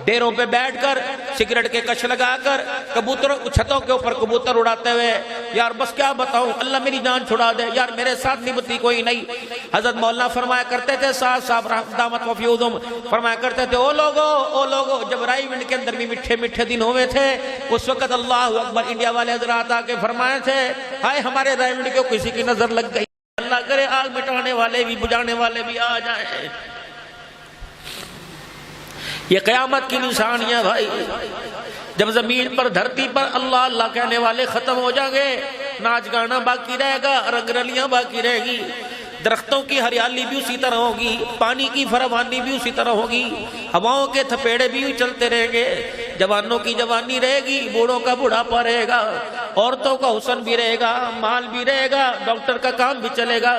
ڈیروں پہ بیٹھ کر سگریٹ کے کش لگا کر کبوتروں چھتوں کے اوپر کبوتر اڑاتے ہوئے، یار بس کیا بتاؤں اللہ میری جان چھڑا دے، یار میرے ساتھ نبھتی کوئی نہیں۔ حضرت مولانا فرمایا کرتے تھے، صاحب دامت وفیودم فرمایا کرتے تھے، او لوگو جب رائی ونڈ کے اندر بھی میٹھے میٹھے دن ہوئے تھے، اس وقت اللہ اکبر انڈیا والے حضرات آ کے فرمائے تھے، ہائے ہمارے رائی ونڈ کو کسی کی نظر لگ گئی، اللہ کرے آگ مٹانے والے بھی بجھانے والے بھی آ جائیں۔ یہ قیامت کی نشانیاں بھائی، جب زمین پر دھرتی پر اللہ اللہ کہنے والے ختم ہو جائیں گے، ناچ گانا باقی رہے گا، رنگ رلیاں باقی رہے گی، درختوں کی ہریالی بھی اسی طرح ہوگی، پانی کی فراوانی بھی اسی طرح ہوگی، ہواؤں کے تھپیڑے بھی چلتے رہیں گے، جوانوں کی جوانی رہے گی، بوڑھوں کا بڑھاپا رہے گا، عورتوں کا حسن بھی رہے گا، مال بھی رہے گا، ڈاکٹر کا کام بھی چلے گا،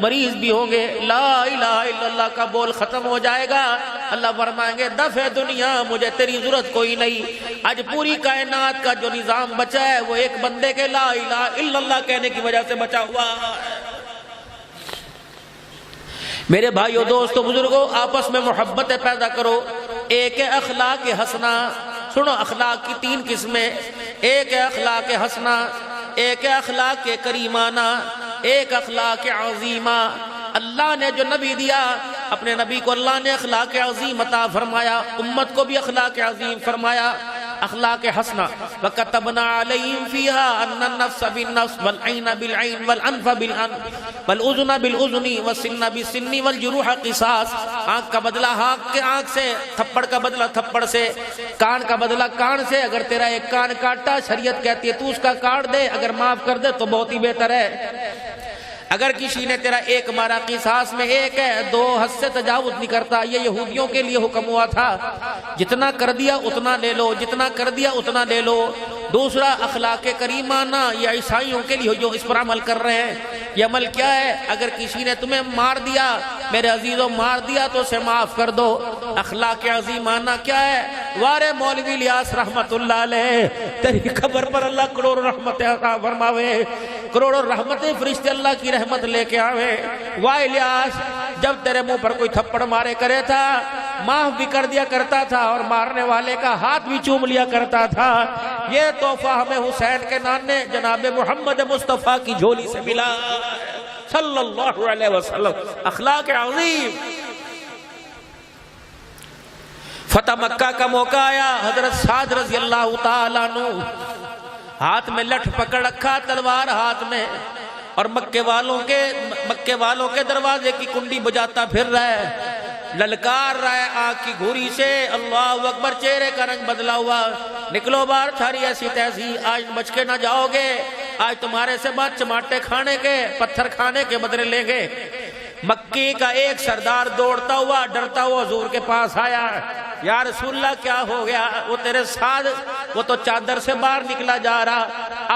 مریض بھی ہوں گے، لا الہ الا اللہ کا بول ختم ہو جائے گا۔ اللہ فرمائیں گے دفع دنیا مجھے تیری ضرورت کوئی نہیں۔ آج پوری کائنات کا جو نظام بچا ہے وہ ایک بندے کے لا الہ الا اللہ کہنے کی وجہ سے بچا ہوا ہے۔ میرے بھائیو دوستو بزرگو، آپس میں محبت پیدا کرو۔ ایک ہے اخلاق حسنہ، سنو اخلاق کی 3 قسمیں، ایک ہے اخلاق حسنہ، ایک ہے اخلاق کریمانہ، ایک اخلاق عظیمہ۔ اللہ نے جو نبی دیا، اپنے نبی کو اللہ نے اخلاق عظیم عطا فرمایا، امت کو بھی اخلاق عظیم فرمایا۔ اخلاق حسنہ، وَكَتَبْنَا عَلَيْهِمْ فِيهَا أَنَّ النَّفْسَ بِالنَّفْسِ وَالْعَيْنَ بِالْعَيْنِ وَالْأَنْفَ بِالْأَنْفِ وَالْأُذُنَ بِالْأُذُنِ وَالسِّنَّ بِالسِّنِّ وَالْجُرُوحَ قِصَاص۔ آنکھ کا بدلہ آنکھ سے، تھپڑ کا بدلہ تھپڑ سے، کان کا بدلہ کان سے۔ اگر تیرا ایک کان کاٹا، شریعت کہتی ہے تو اس کا کاٹ دے، اگر معاف کر دے تو بہت ہی بہتر ہے۔ اگر کسی نے تیرا ایک مارا، قصاص میں ایک ہے، 2 حد سے تجاوز نہیں کرتا۔ یہ یہودیوں کے لیے حکم ہوا تھا، جتنا کر دیا اتنا لے لو، جتنا کر دیا اتنا لے لو۔ دوسرا اخلاق کریمانہ، یہ عیسائیوں کے لیے جو اس پر عمل کر رہے ہیں، یہ عمل کیا ہے؟ اگر کسی نے تمہیں مار دیا میرے عزیزوں، مار دیا تو اسے معاف کر دو۔ اخلاق عظیمانہ کیا ہے؟ وارے مولوی الیاس رحمت اللہ علیہ، تیری قبر پر اللہ کروڑوں رحمتیں عطا فرماوے، کروڑوں رحمتیں فرشتے اللہ کی رحمت لے کے آوے۔ واہ الیاس، جب تیرے منہ پر کوئی تھپڑ مارے کرے تھا، معاف بھی کر دیا کرتا تھا اور مارنے والے کا ہاتھ بھی چوم لیا کرتا تھا۔ یہ تحفہ ہمیں حسین کے نانے جناب محمد مصطفیٰ کی جھولی سے ملا صلی اللہ علیہ وسلم۔ اخلاق عظیم۔ فتح مکہ کا موقع آیا، حضرت سعد رضی اللہ تعالیٰ عنہ ہاتھ میں لٹھ پکڑ رکھا، تلوار ہاتھ میں، اور مکے والوں کے دروازے کی کنڈی بجاتا پھر رہا ہے، للکار رہا ہے آنکھ کی گھوری سے، اللہ اکبر، چہرے کا رنگ بدلا ہوا، نکلو باہر، تھاری ایسی تیسی، آج بچ کے نہ جاؤ گے، آج تمہارے سے بات چماٹے کھانے کے، پتھر کھانے کے بدلے لیں گے۔ مکی کا ایک سردار دوڑتا ہوا ڈرتا ہوا حضور کے پاس آیا، یا رسول اللہ کیا ہو گیا؟ وہ تیرے ساتھ، وہ تو چادر سے باہر نکلا جا رہا،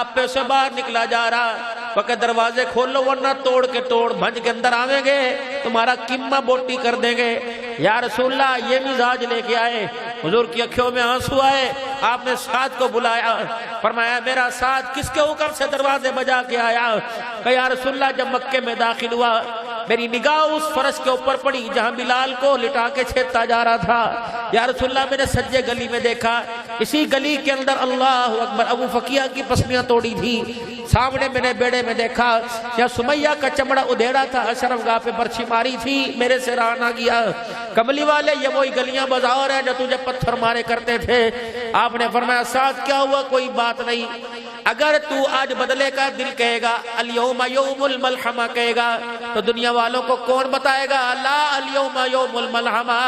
آپے سے باہر نکلا جا رہا، وہ کہ دروازے کھول لو ورنہ توڑ کے توڑ بھنج کے اندر آویں گے تمہارا قیمہ بوٹی کر دیں گے۔ یا رسول اللہ یہ مزاج لے کے آئے، حضور کی اکھیوں میں آنسو آئے، آپ نے سعد کو بلایا، فرمایا میرا سعد کس کے حکم سے دروازے بجا کے آیا؟ کہ یا رسول اللہ جب مکے میں داخل ہوا میری نگاہ اس فرش کے اوپر پڑی جہاں بلال کو لٹا کے چھیدتا جا رہا تھا۔ یا رسول اللہ میں نے سجے گلی میں دیکھا، اسی گلی کے اندر اللہ اکبر ابو فقیہ کی پسلیاں توڑی تھی، سامنے میں نے بیڑے میں دیکھا یا سمیہ کا چمڑا ادھیڑا تھا، اشرف گاہ پہ برچھی ماری تھی، میرے سے راہ نہ گیا۔ کملی والے یہ وہی گلیاں بازار ہیں جو تجھے پتھر مارے کرتے تھے۔ آپ نے فرمایا سعد کیا ہوا؟ کوئی بات نہیں، اگر تو آج بدلے کا دل کہے گا، الیوم یوم الملحمہ کہے گا، تو دنیا والوں کو کون بتائے گا لا الیوم یوم الملحمہ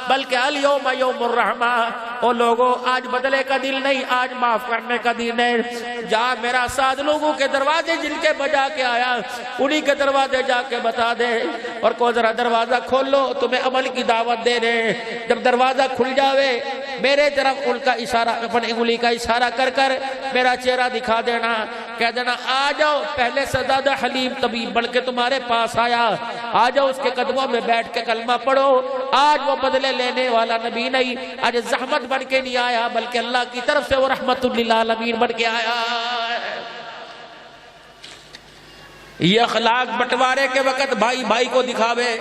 بلکہ الیوم یوم الرحمہ۔ او لوگوں آج بدلے کا دل نہیں، آج معاف کرنے کا دن ہے۔ جا میرا سعد لوگوں کے دروازے جن کے بجا کے آیا انہی کے دروازے جا کے بتا دے، اور کو ذرا دروازہ کھول لو تمہیں عمل کی دعوت دے رہے۔ جب دروازہ کھل جاوے میرے طرف ان کا اشارہ، اپنی انگلی کا اشارہ کر کر میرا چہرہ دکھا دینا، کہہ دینا آ جاؤ، پہلے سے زیادہ حلیم طبیب بن کے تمہارے پاس آیا، آ جاؤ اس کے قدموں میں بیٹھ کے کلمہ پڑھو۔ آج وہ بدلے لینے والا نبی نہیں، آج زحمت بن کے نہیں آیا بلکہ اللہ کی طرف سے وہ رحمت للعالمین بن کے آیا۔ یہ اخلاق بٹوارے کے وقت بھائی بھائی کو دکھاوے۔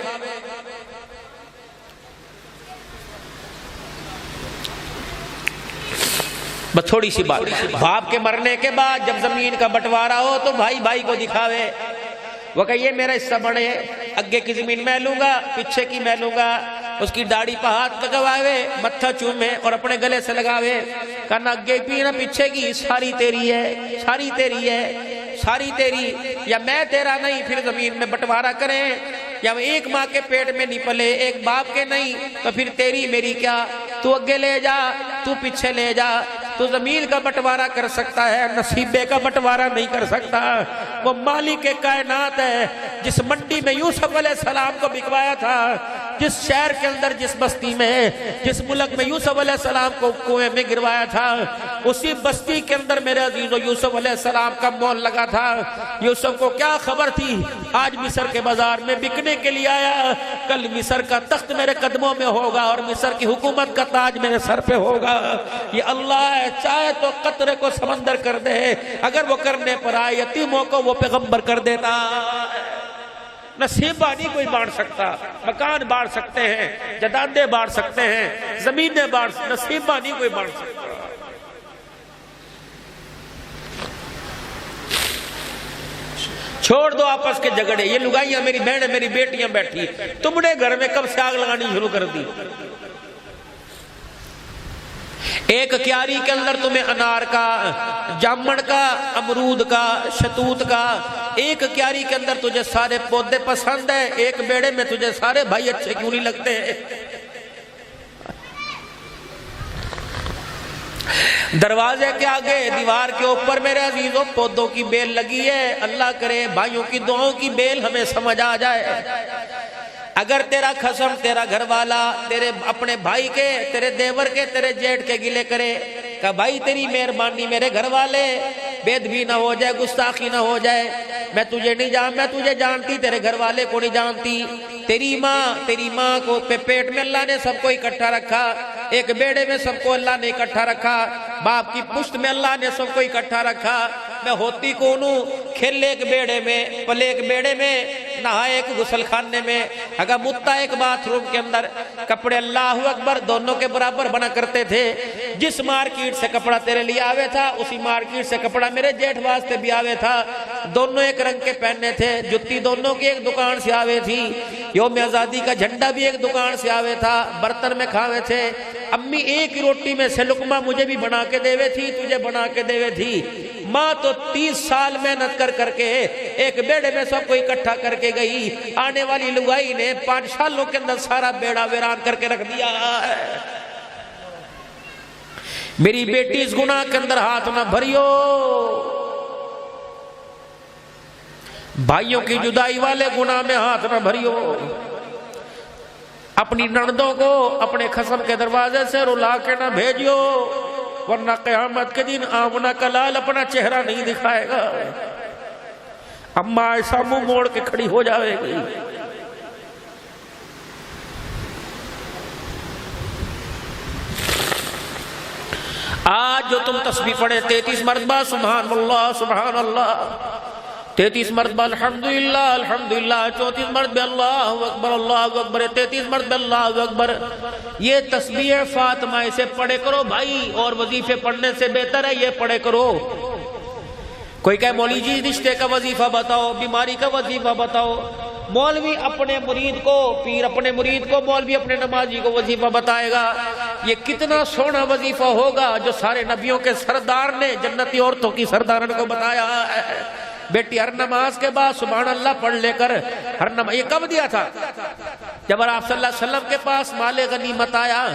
بس تھوڑی سی بات، باپ کے مرنے کے بعد جب زمین کا بٹوارا ہو تو بھائی بھائی کو دکھاوے، وہ کہ یہ میرا حصہ بڑھے، اگے کی زمین میں لوں گا پیچھے کی میں لوں گا۔ اس کی داڑھی پہ ہاتھ لگواوے، متھا چومے اور اپنے گلے سے لگاوے، کہنا اگے کی نہ پیچھے کی ساری تیری ہے، ساری تیری ہے، ساری تیری، یا میں تیرا نہیں۔ پھر زمین میں بٹوارا کریں، یا ایک ماں کے پیٹ میں نہیں پلے، ایک باپ کے نہیں، تو پھر تیری میری کیا؟ تو اگے لے جا، تو پیچھے لے جا۔ تو زمین کا بٹوارا کر سکتا ہے، نصیبے کا بٹوارا نہیں کر سکتا۔ وہ مالک کائنات ہے جس منڈی میں یوسف علیہ السلام کو بکوایا تھا، جس شہر کے اندر، جس بستی میں، جس ملک میں یوسف علیہ السلام کو کنویں میں گروایا تھا، اسی بستی کے اندر میرے عزیزو یوسف علیہ السلام کا مول لگا تھا۔ یوسف کو کیا خبر تھی آج مصر کے بازار میں بکنے کے لیے آیا، کل مصر کا تخت میرے قدموں میں ہوگا اور مصر کی حکومت کا تاج میرے سر پہ ہوگا۔ یہ اللہ ہے، چاہے تو قطرے کو سمندر کر دے، اگر وہ کرنے پر آئے یتیموں کو وہ پیغمبر کر دیتا۔ نصیبہ نہیں کوئی بانٹ سکتا، مکان بانٹ سکتے ہیں، جدادیں بانٹ سکتے ہیں، زمینیں بانٹ سکتے، نصیبہ نہیں کوئی بانٹ سکتا۔ چھوڑ دو آپس کے جھگڑے، یہ لگائیاں میری بہنیں میری بیٹیاں بیٹھی، تم نے گھر میں کب سے آگ لگانی شروع کر دی؟ ایک کیاری کے اندر تمہیں انار کا، جامن کا، امرود کا، شتوت کا، ایک کیاری کے اندر تجھے سارے پودے پسند ہے، ایک بیڑے میں تجھے سارے بھائی اچھے کیوں نہیں لگتے ہیں؟ دروازے کے آگے دیوار کے اوپر میرے عزیزوں پودوں کی بیل لگی ہے، اللہ کرے بھائیوں کی دعاؤں کی بیل ہمیں سمجھ آ جائے۔ اگر تیرا خصم، تیرا گھر والا تیرے اپنے بھائی کے، تیرے دیور کے، تیرے جیٹ کے گلے کرے کہ بھائی تیری مہربانی میرے گھر والے بید بھی نہ ہو جائے، گستاخی نہ ہو جائے، میں تجھے نہیں میں تجھے جانتی، تیرے گھر والے کو نہیں جانتی، تیری ماں کو پیٹ میں اللہ نے سب کو اکٹھا رکھا، ایک بیڑے میں سب کو اللہ نے اکٹھا رکھا، باپ کی پشت میں اللہ نے سب کو اکٹھا رکھا، میں ہوتی کون ہوں؟ کھیلے ایک بیڑے میں، پلے ایک بیڑے میں، نہائے ایک غسل خانے میں، اگر متا ایک باتھ روم کے اندر، کپڑے اللہ اکبر دونوں کے برابر بنا کرتے تھے۔ جس مارکیٹ سے کپڑا تیرے لیے آوے تھا اسی مارکیٹ سے کپڑا میرے جیٹھ واسطے بھی آوے تھا، دونوں ایک رنگ کے پہننے تھے، جتی دونوں کی ایک دکان سے آوے تھی، یوم آزادی کا جھنڈا بھی ایک دکان سے آوے تھا، برتن میں کھاوے تھے، امی ایک روٹی میں سے لقمہ مجھے بھی بنا کے دیوے تھی، تجھے بنا کے دیوے تھی، ماں تو 30 سال محنت کر کے ایک بیڑے میں سب کو اکٹھا کر کے گئی، آنے والی لگائی نے 5 سالوں کے اندر سارا بیڑا ویران کر کے رکھ دیا ہے۔ میری بیٹی اس گناہ کے اندر ہاتھ نہ بھریو، بھائیوں کی جدائی والے گناہ میں ہاتھ نہ بھریو، اپنی نندوں کو اپنے خصم کے دروازے سے رلا کے نہ بھیجیو، ورنہ قیامت کے دن آمنہ کا لال اپنا چہرہ نہیں دکھائے گا۔ اماں ایسا منہ موڑ کے کھڑی ہو جاوے گی. آج جو تم تسبیح پڑھے 33 مرتبہ سبحان اللہ سبحان اللہ، 33 مرتبہ الحمدللہ الحمدللہ، 34 مرتبہ اللہ اکبر اللہ اکبر، 33 مرتبہ اللہ اکبر، یہ تسبیح فاطمہ اسے پڑھے کرو بھائی، اور وظیفے پڑھنے سے بہتر ہے یہ پڑھے کرو. کوئی کہے مولوی جی رشتے کا وظیفہ بتاؤ، بیماری کا وظیفہ بتاؤ. مولوی اپنے مرید کو، پیر اپنے مرید کو، مولوی اپنے نمازی کو وظیفہ بتائے گا. یہ کتنا سونا وظیفہ ہوگا جو سارے نبیوں کے سردار نے جنتی عورتوں کی سردارن کو بتایا ہے. بیٹی ہر نماز کے بعد سبحان اللہ پڑھ لے کر ہر نماز. یہ کب دیا تھا؟ جب آپ صلی اللہ علیہ وسلم کے پاس مال غنیمت آیا،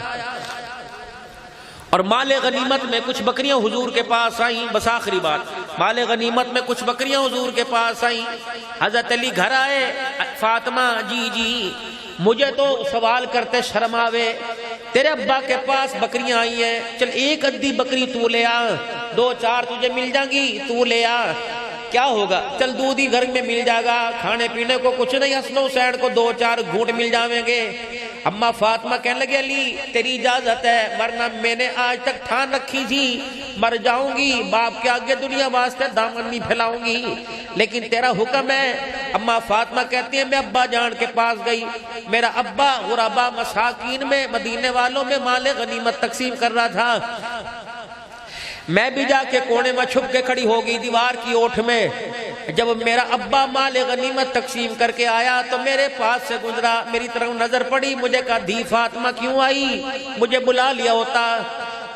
اور مال غنیمت میں کچھ بکریاں حضور کے پاس آئیں. بس آخری بات، مال غنیمت میں کچھ بکریاں حضور کے پاس آئیں. حضرت علی گھر آئے، فاطمہ جی مجھے تو سوال کرتے شرم آوے، تیرے ابا کے پاس بکریاں آئی ہیں، چل ایک ادھی بکری تو لے آ، 2-4 تجھے مل جائیں گی، تو لے آ. کیا ہوگا؟ چل دودھ ہی گھر میں مل جائے گا، کھانے پینے کو کچھ نہیں، حسن حسین کو 2-4 گھونٹ مل جاویں گے. اما فاطمہ کہنے لگے علی تیری اجازت ہے، ورنہ میں نے آج تک ٹھان رکھی تھی مر جاؤں گی باپ کے آگے دنیا واسطے دامن نہیں پھیلاؤں گی، لیکن تیرا حکم ہے. اما فاطمہ کہتی ہیں میں ابا جان کے پاس گئی، میرا ابا غربا مساکین میں مدینے والوں میں مال غنیمت تقسیم کر رہا تھا. میں بھی جا کے کونے میں چھپ کے کھڑی ہو گئی دیوار کی اوٹ میں. جب میرا ابا مال غنیمت تقسیم کر کے آیا تو میرے پاس سے گزرا، میری طرف نظر پڑی، مجھے کہا دھی فاطمہ کیوں آئی؟ مجھے بلا لیا ہوتا.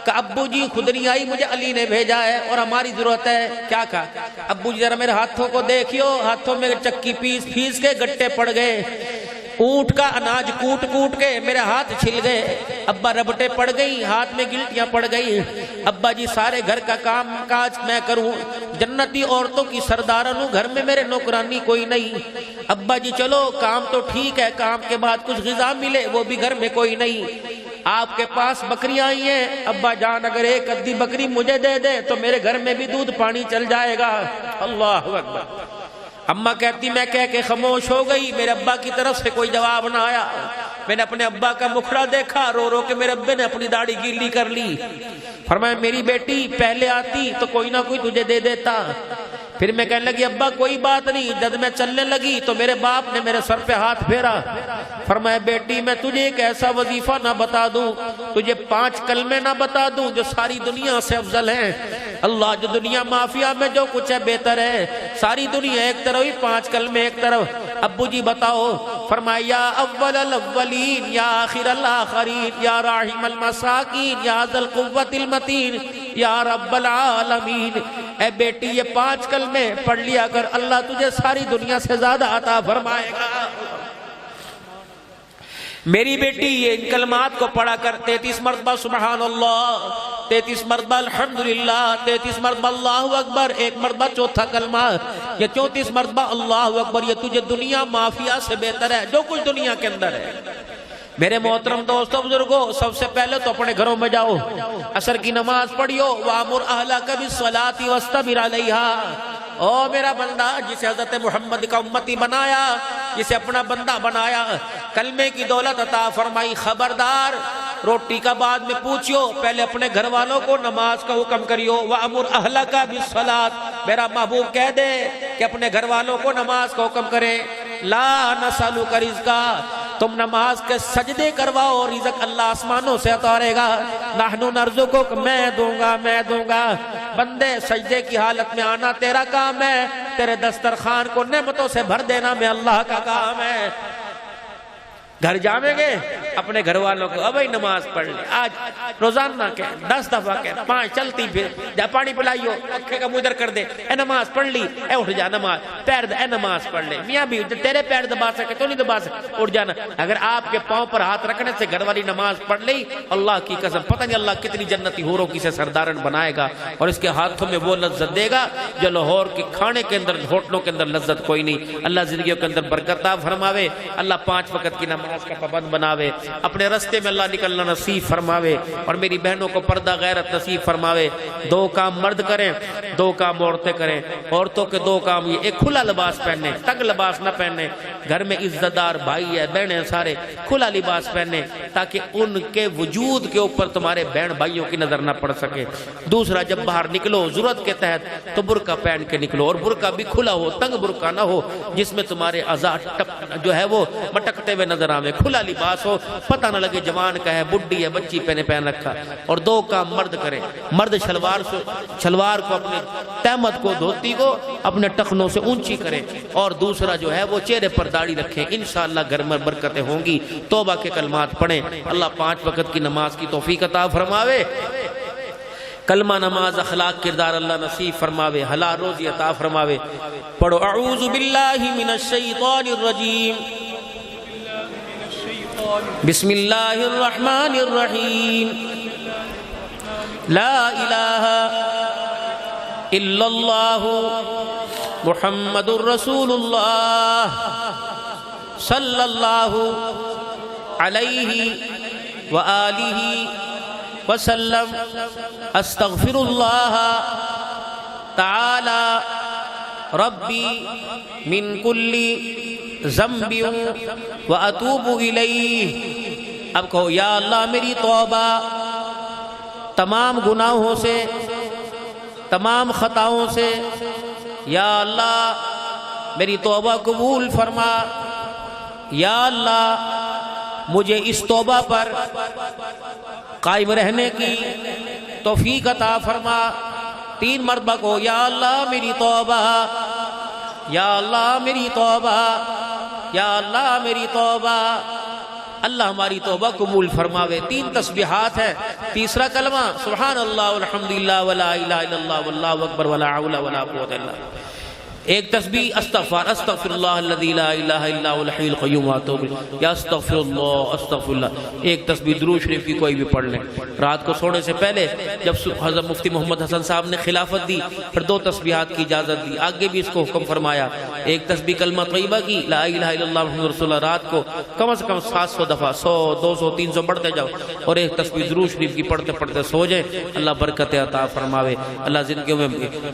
کہ ابو جی خود نہیں آئی، مجھے علی نے بھیجا ہے اور ہماری ضرورت ہے. کیا کہا؟ ابو جی ذرا میرے ہاتھوں کو دیکھیو، ہاتھوں میں چکی پیس کے گٹے پڑ گئے، اونٹ کا اناج کوٹ کے میرے ہاتھ چھل گئے. ابا ربٹے پڑ گئی، ہاتھ میں گلٹیاں پڑ گئی. ابا جی سارے گھر کا کام کاج میں کروں، جنتی عورتوں کی سردارن ہوں، گھر میں میرے نوکرانی کوئی نہیں. ابا جی چلو کام تو ٹھیک ہے، کام کے بعد کچھ غذا ملے، وہ بھی گھر میں کوئی نہیں. آپ کے پاس بکریاں آئی ہیں، ابا جان اگر ایک ادھی بکری مجھے دے دے تو میرے گھر میں بھی دودھ پانی چل جائے گا. اللہ اکبر. اماں کہتی میں کہہ کے خاموش ہو گئی، میرے ابا کی طرف سے کوئی جواب نہ آیا. میں نے اپنے ابا کا مکھڑا دیکھا، رو رو کے میرے ابے نے اپنی داڑھی گیلی کر لی. فرمایا میری بیٹی پہلے آتی تو کوئی نہ کوئی تجھے دے دیتا. پھر میں کہنے لگی ابا کوئی بات نہیں. جب میں چلنے لگی تو میرے باپ نے میرے سر پہ ہاتھ پھیرا. فرمایا بیٹی میں تجھے ایک ایسا وظیفہ نہ بتا دوں، تجھے 5 کلمے نہ بتا دوں جو ساری دنیا سے افضل ہیں. اللہ جو دنیا مافیا میں جو کچھ ہے بہتر ہے، ساری دنیا ایک طرف ہی 5 کلمے ایک طرف. ابو جی بتاؤ. فرمایا یا اول الاولین یا آخر الاخرین یا راحم المساکین یا ذا القوت المتین یا رب العالمین. اے بیٹی یہ 5 کلمے پڑھ لیا کر، اللہ تجھے ساری دنیا سے زیادہ عطا فرمائے گا. میری بیٹی یہ ان کلمات کو پڑھا کر 33 مرتبہ سبحان اللہ، 33 مرتبہ الحمدللہ، 33 مرتبہ اللہ اکبر، 1 مرتبہ چوتھا کلمہ، یہ 34 مرتبہ اللہ اکبر. یہ تجھے دنیا مافیا سے بہتر ہے جو کچھ دنیا کے اندر ہے. میرے محترم دوستو بزرگوں، سب سے پہلے تو اپنے گھروں میں جاؤ، عصر کی نماز پڑھیو. وَأَمُرْ أَهْلَكَ بِالصَّلَاةِ وَاسْتَبِرْ عَلَيْهَا. او میرا بندہ جسے حضرت محمد کا امتی بنایا، جسے اپنا بندہ بنایا، کلمے کی دولت عطا فرمائی. خبردار روٹی کا بعد میں پوچھو، پہلے اپنے گھر والوں کو نماز کا حکم کریو. وَأَمُرْ أَهْلَكَ بِالصَّلَاةِ. میرا محبوب کہہ دے کہ اپنے گھر والوں کو نماز کا حکم کریں. لا نسألک رزقا. تم نماز کے سجدے کرواؤ، رزق اللہ آسمانوں سے اتارے گا. نحن نرزقک، میں دوں گا. بندے سجدے کی حالت میں آنا تیرا کام ہے، تیرے دسترخوان کو نعمتوں سے بھر دینا میں اللہ کا کام ہے. گھر جاویں گے اپنے گھر والوں کو ابھی نماز پڑھ لے. آج روزانہ کہ 10 دفعہ کہ 5 چلتی پھر جا پانی پلائیو، اکھے کا مدر کر دے، اے نماز پڑھ لی، اے اٹھ جا نماز، پیر دے، اے نماز پڑھ لے. میاں بھی تیرے پیر دبا سکے تو نہیں دبا سکے، اٹھ جانا. اگر آپ کے پاؤں پر ہاتھ رکھنے سے گھر والی نماز پڑھ لی، اللہ کی قسم پتہ نہیں اللہ کتنی جنتی حوروں کی سے سردارن بنائے گا، اور اس کے ہاتھوں میں وہ لذت دے گا جو لاہور کے کھانے کے اندر، ہوٹلوں کے اندر لذت کوئی نہیں. اللہ زندگیوں کے اندر برکت عطا فرماوے. اللہ 5 وقت کی نماز نماز کا پابند بناوے، اپنے رستے میں اللہ نکلنا نصیب فرماوے، اور میری بہنوں کو پردہ غیرت نصیب فرماوے۔ دو کام مرد کریں، دو کام عورتیں کریں۔ عورتوں کے دو کام یہ، ایک کھلا لباس پہننے، تنگ لباس نہ پہننے، گھر میں عزت دار بھائی ہے بہنیں سارے کھلا لباس پہننے تاکہ ان کے وجود کے اوپر تمہارے بہن بھائیوں کی نظر نہ پڑ سکے۔ دوسرا، جب باہر نکلو ضرورت کے تحت تو برقع پہن کے نکلو، اور برقع بھی کھلا ہو، تنگ برقع نہ ہو جس میں تمہارے اعضاء جو ہے وہ مٹکتے ہوئے نظر آویں، کھلا لباس ہو، پتہ نہ لگے جوان کا ہے، بڈھی ہے، بچی پہن رکھا۔ اور دو کام مرد کریں، مرد شلوار کو، اپنے تہمت کو، دھوتی کو اپنے ٹخنوں سے اونچی کریں، اور دوسرا جو ہے وہ چہرے پر داڑھی رکھیں، انشاءاللہ گھر میں برکتیں ہوں گی۔ توبہ کے کلمات پڑھیں، اللہ 5 وقت کی نماز کی توفیق عطا فرماوے، کلمہ نماز اخلاق کردار اللہ نصیب فرماوے، حلال روزی عطا فرماوے۔ پڑھو اعوذ باللہ من الشیطان الرجیم، بسم اللہ الرحمن الرحیم، لا الہ الا اللہ محمد الرسول اللہ صلی اللہ علیہ وآلہ وسلم، استغفر اللہ تعالی ربی من کل ذنب واتوب الیہ۔ اب کہو یا اللہ میری توبہ تمام گناہوں سے، تمام خطاؤں سے، یا اللہ میری توبہ قبول فرما، یا اللہ مجھے اس توبہ پر قائم رہنے کی توفیق عطا فرما۔ 3 مرتبہ کو یا اللہ میری توبہ، یا اللہ میری توبہ، یا اللہ میری توبہ، اللہ ہماری توبہ قبول فرماوے۔ 3 تسبیحات ہیں۔ تیسرا کلمہ سبحان اللہ والحمدللہ ولا الہ الا اللہ واللہ اکبر ولا حول ولا قوت الا باللہ۔ ایک تسبیح استغفر اللہ الذی لا الہ الا هو الحی القیوم واتوب الیہ، یا استغفر اللہ۔ ایک تسبیح درود شریف کی کوئی بھی پڑھ لیں۔ رات کو سونے سے پہلے جب حضرت مفتی محمد حسن صاحب نے خلافت دی پھر 2 تسبیحات کی اجازت دی، آگے بھی اس کو حکم فرمایا۔ ایک تسبیح کلمہ طیبہ کی لا الہ الا اللہ محمد رسول اللہ، رات کو کم از کم 700 دفعہ، 100 200 300 پڑھتے جاؤ، اور ایک تسبیح درود شریف کی پڑھتے پڑھتے سو جائیں۔ اللہ برکت عطا فرماوے، اللہ زندگیوں میں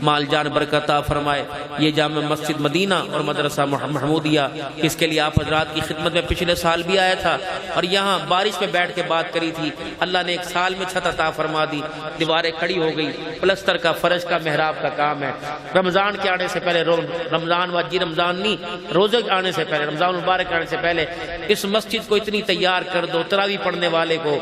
مال جان برکت عطا فرمائے۔ یہ جامع مسجد مدینہ اور مدرسہ محمودیہ، اس کے لیے آپ حضرات کی خدمت میں پچھلے سال بھی آیا تھا، اور یہاں بارش میں بیٹھ کے بات کری تھی۔ اللہ نے 1 سال میں چھت عطا فرما دی، دیواریں کھڑی ہو گئی، پلستر کا، فرش کا، محراب کا کام ہے۔ رمضان کے آنے سے پہلے، رمضان رمضان نہیں، روزے کے آنے سے پہلے، رمضان مبارک آنے سے پہلے اس مسجد کو اتنی تیار کر دو، تراویح پڑھنے والے کو